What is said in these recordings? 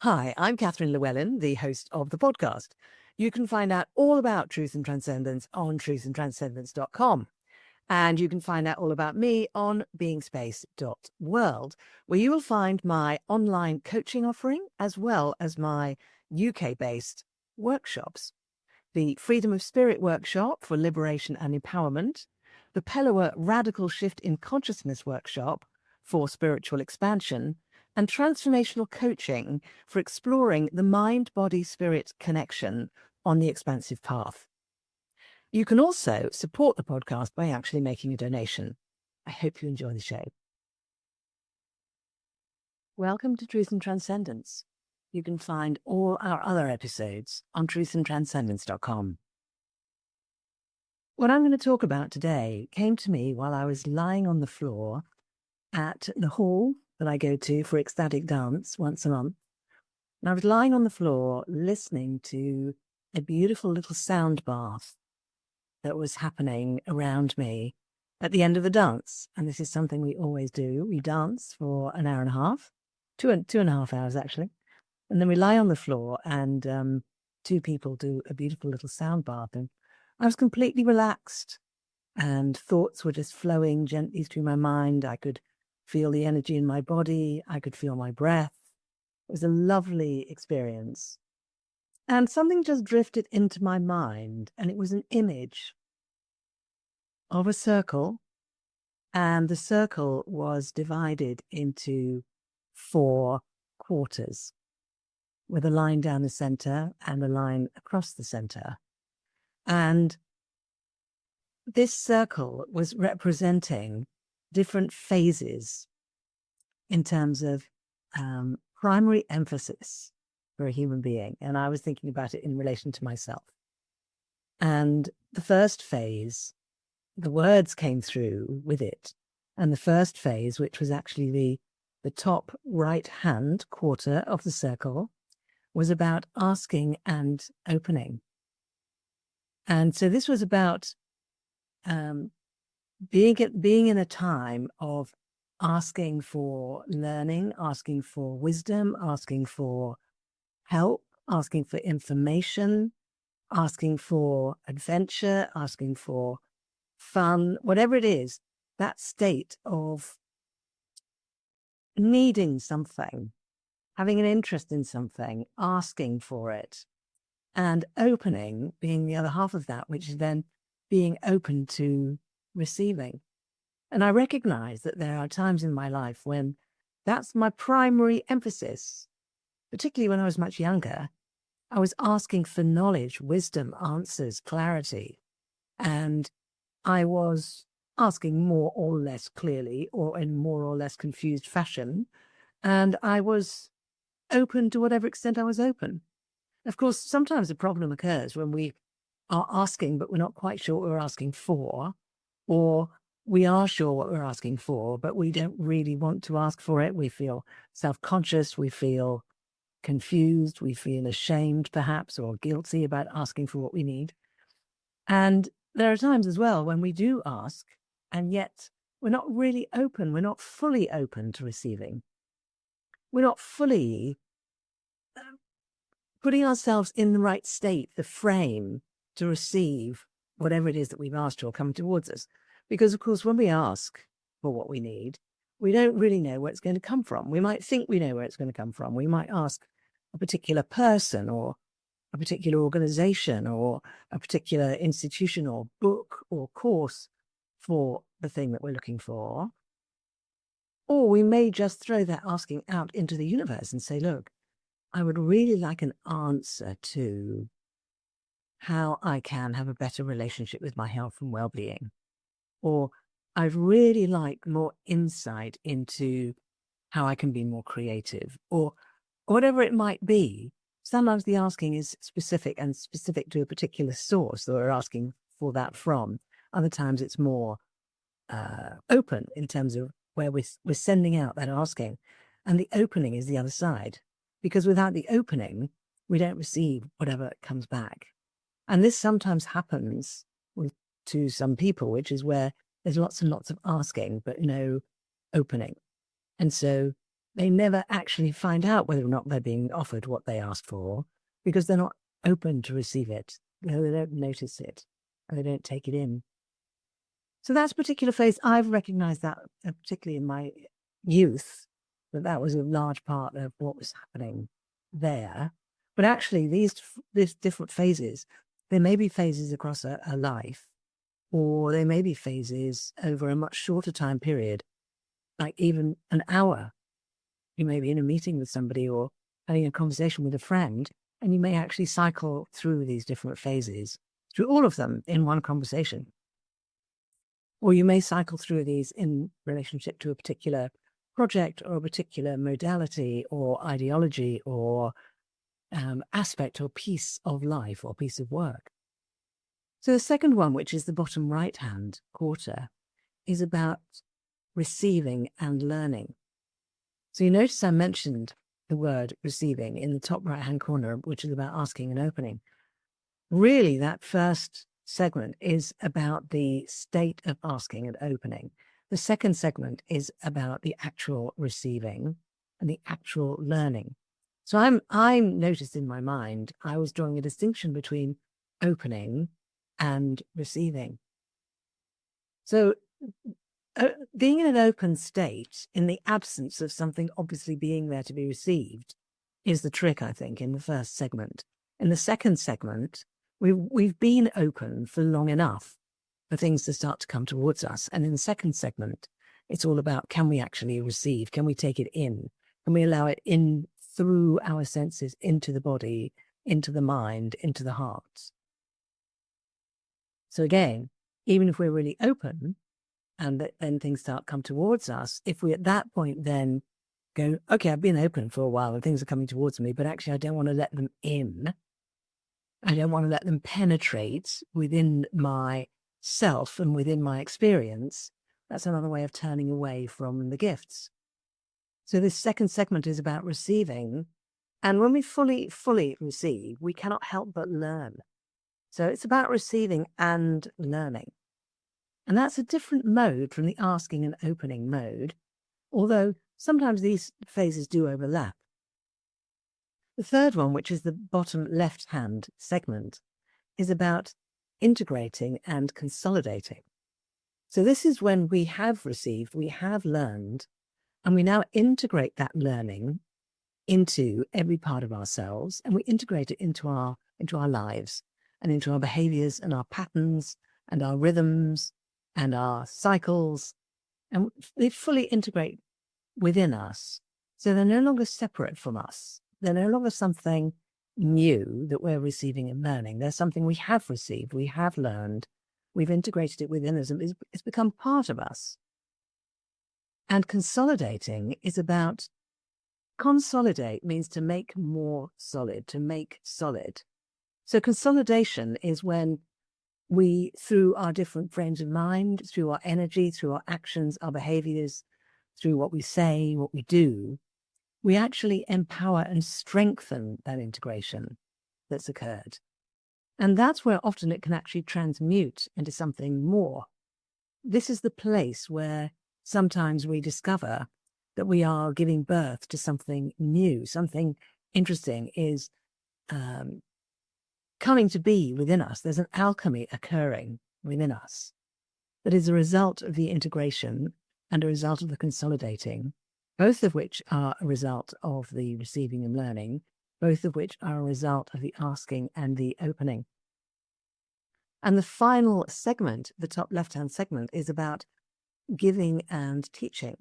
Hi, I'm Catherine Llewellyn, the host of the podcast. You can find out all about Truth and Transcendence on truthandtranscendence.com. And you can find out all about me on beingspace.world, where you will find my online coaching offering as well as my UK-based workshops. The Freedom of Spirit workshop for liberation and empowerment, the Pellower Radical Shift in Consciousness workshop for spiritual expansion, and transformational coaching for exploring the mind-body-spirit connection on the expansive path. You can also support the podcast by actually making a donation. I hope you enjoy the show. Welcome to Truth and Transcendence. You can find all our other episodes on truthandtranscendence.com. What I'm going to talk about today came to me while I was lying on the floor at the hall that I go to for ecstatic dance once a month. And I was lying on the floor listening to a beautiful little sound bath that was happening around me at the end of the dance. And this is something we always do. We dance for an hour and a half, two and a half hours actually. And then we lie on the floor and two people do a beautiful little sound bath. And I was completely relaxed and thoughts were just flowing gently through my mind. I could feel the energy in my body. I could feel my breath. It was a lovely experience. And something just drifted into my mind, and it was an image of a circle, and the circle was divided into 4 quarters with a line down the center and a line across the center. And this circle was representing different phases in terms of primary emphasis for a human being. And I was thinking about it in relation to myself. And the first phase, the words came through with it. And the first phase, which was actually the top right-hand quarter of the circle, was about asking and opening. And so this was about being in a time of asking for learning, asking for wisdom, asking for help, asking for information, asking for adventure, asking for fun, whatever it is, that state of needing something, having an interest in something, asking for it, and opening being the other half of that, which is then being open to receiving. And I recognize that there are times in my life when that's my primary emphasis, particularly when I was much younger. I was asking for knowledge, wisdom, answers, clarity, and I was asking more or less clearly or in more or less confused fashion, and I was open to whatever extent I was open. Of course, sometimes a problem occurs when we are asking, but we're not quite sure what we're asking for, or we are sure what we're asking for, but we don't really want to ask for it. We feel self-conscious, we feel confused, we feel ashamed perhaps, or guilty about asking for what we need. And there are times as well when we do ask, and yet we're not really open, we're not fully open to receiving. We're not fully putting ourselves in the right state, the frame to receive whatever it is that we've asked for come towards us. Because, of course, when we ask for what we need, we don't really know where it's going to come from. We might think we know where it's going to come from. We might ask a particular person or a particular organization or a particular institution or book or course for the thing that we're looking for. Or we may just throw that asking out into the universe and say, look, I would really like an answer to how I can have a better relationship with my health and well-being. Or I'd really like more insight into how I can be more creative, or whatever it might be. Sometimes the asking is specific and specific to a particular source that we're asking for that from. Other times it's more open in terms of where we're sending out that asking. And the opening is the other side. Because without the opening, we don't receive whatever comes back. And this sometimes happens to some people, which is where there's lots and lots of asking, but no opening. And so they never actually find out whether or not they're being offered what they asked for because they're not open to receive it. They don't notice it, and they don't take it in. So that's a particular phase. I've recognized that, particularly in my youth, that was a large part of what was happening there. But actually, these different phases, there may be phases across a life, or there may be phases over a much shorter time period, like even an hour. You may be in a meeting with somebody or having a conversation with a friend, and you may actually cycle through these different phases, through all of them in one conversation. Or you may cycle through these in relationship to a particular project or a particular modality or ideology or aspect or piece of life or piece of work. So the second one, which is the bottom right-hand quarter, is about receiving and learning. So you notice I mentioned the word receiving in the top right-hand corner, which is about asking and opening. Really, that first segment is about the state of asking and opening. The second segment is about the actual receiving and the actual learning. So I'm noticed in my mind, I was drawing a distinction between opening and receiving. So being in an open state in the absence of something obviously being there to be received is the trick, I think, in the first segment. In the second segment, we've been open for long enough for things to start to come towards us. And in the second segment, it's all about, can we actually receive? Can we take it in? Can we allow it in through our senses into the body, into the mind, into the heart? So again, even if we're really open and then things start come towards us, if we at that point then go, okay, I've been open for a while and things are coming towards me, but actually I don't want to let them in. I don't want to let them penetrate within my self and within my experience. That's another way of turning away from the gifts. So this second segment is about receiving. And when we fully receive, we cannot help but learn. So it's about receiving and learning. And that's a different mode from the asking and opening mode, although sometimes these phases do overlap. The third one, which is the bottom left-hand segment, is about integrating and consolidating. So this is when we have received, we have learned, and we now integrate that learning into every part of ourselves, and we integrate it into our lives and into our behaviors and our patterns and our rhythms and our cycles, and they fully integrate within us. So they're no longer separate from us. They're no longer something new that we're receiving and learning. They're something we have received, we have learned, we've integrated it within us, and it's become part of us. And consolidating is about, consolidate means to make more solid, to make solid. So consolidation is when we, through our different frames of mind, through our energy, through our actions, our behaviors, through what we say, what we do, we actually empower and strengthen that integration that's occurred. And that's where often it can actually transmute into something more. This is the place where sometimes we discover that we are giving birth to something new, something interesting is coming to be within us. There's an alchemy occurring within us that is a result of the integration and a result of the consolidating, both of which are a result of the receiving and learning, both of which are a result of the asking and the opening. And the final segment, the top left-hand segment, is about giving and teaching.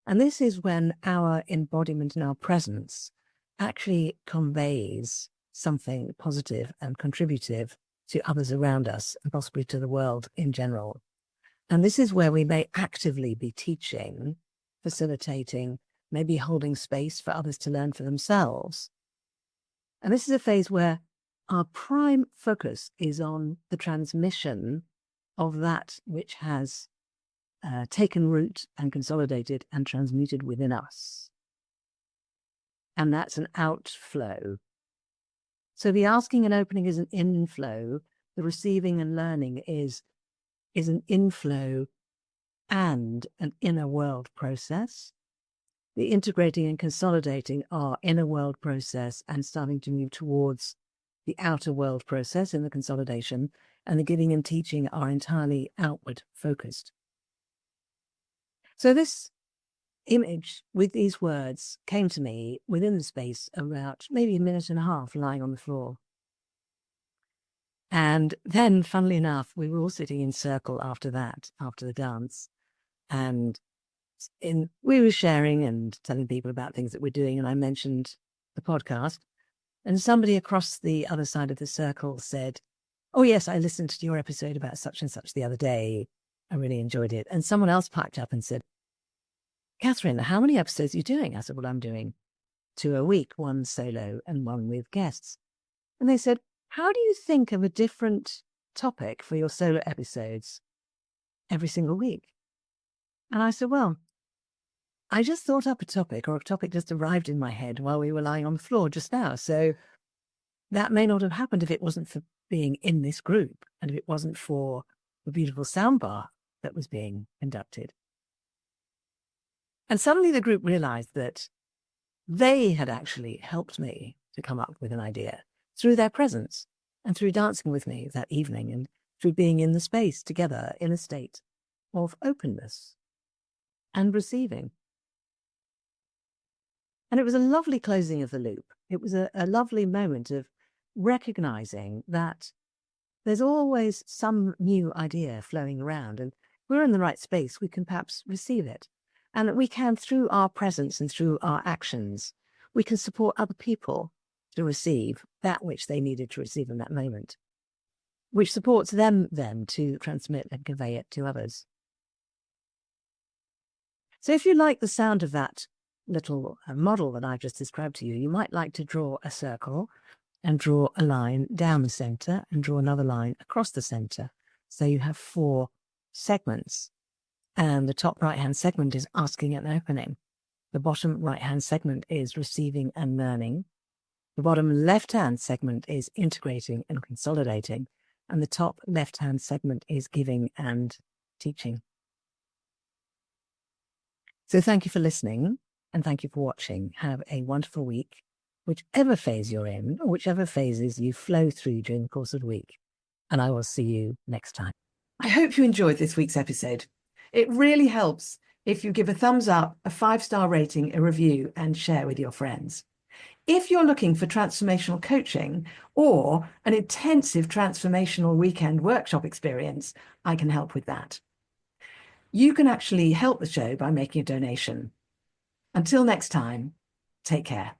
And this is when our embodiment and our presence actually conveys something positive and contributive to others around us and possibly to the world in general. And this is where we may actively be teaching, facilitating, maybe holding space for others to learn for themselves. And this is a phase where our prime focus is on the transmission of that which has taken root and consolidated and transmuted within us. And that's an outflow. So the asking and opening is an inflow. The receiving and learning is an inflow and an inner world process. the integrating and consolidating our inner world process and starting to move towards the outer world process in the consolidation, and the giving and teaching are entirely outward focused. So this image with these words came to me within the space of about maybe a minute and a half lying on the floor. And then, funnily enough, we were all sitting in circle after that, after the dance. And we were sharing and telling people about things that we're doing. And I mentioned the podcast. And somebody across the other side of the circle said, "Oh, yes, I listened to your episode about such and such the other day. I really enjoyed it." And someone else piped up and said, "Catherine, how many episodes are you doing?" I said, "Well, I'm doing 2 a week, 1 solo and 1 with guests." And they said, "How do you think of a different topic for your solo episodes every single week?" And I said, "Well, I just thought up a topic, or a topic just arrived in my head while we were lying on the floor just now. So that may not have happened if it wasn't for being in this group and if it wasn't for the beautiful soundbar that was being conducted." And suddenly the group realized that they had actually helped me to come up with an idea through their presence and through dancing with me that evening and through being in the space together in a state of openness and receiving. And it was a lovely closing of the loop. It was a lovely moment of recognizing that there's always some new idea flowing around, and if we're in the right space, we can perhaps receive it. And we can, through our presence and through our actions, we can support other people to receive that which they needed to receive in that moment, which supports them then to transmit and convey it to others. So if you like the sound of that little model that I've just described to you, you might like to draw a circle and draw a line down the center and draw another line across the center. So you have 4 segments. And the top right-hand segment is asking and opening. The bottom right-hand segment is receiving and learning. The bottom left-hand segment is integrating and consolidating. And the top left-hand segment is giving and teaching. So thank you for listening and thank you for watching. Have a wonderful week, whichever phase you're in, or whichever phases you flow through during the course of the week. And I will see you next time. I hope you enjoyed this week's episode. It really helps if you give a thumbs up, a 5-star rating, a review, and share with your friends. If you're looking for transformational coaching or an intensive transformational weekend workshop experience, I can help with that. You can actually help the show by making a donation. Until next time, take care.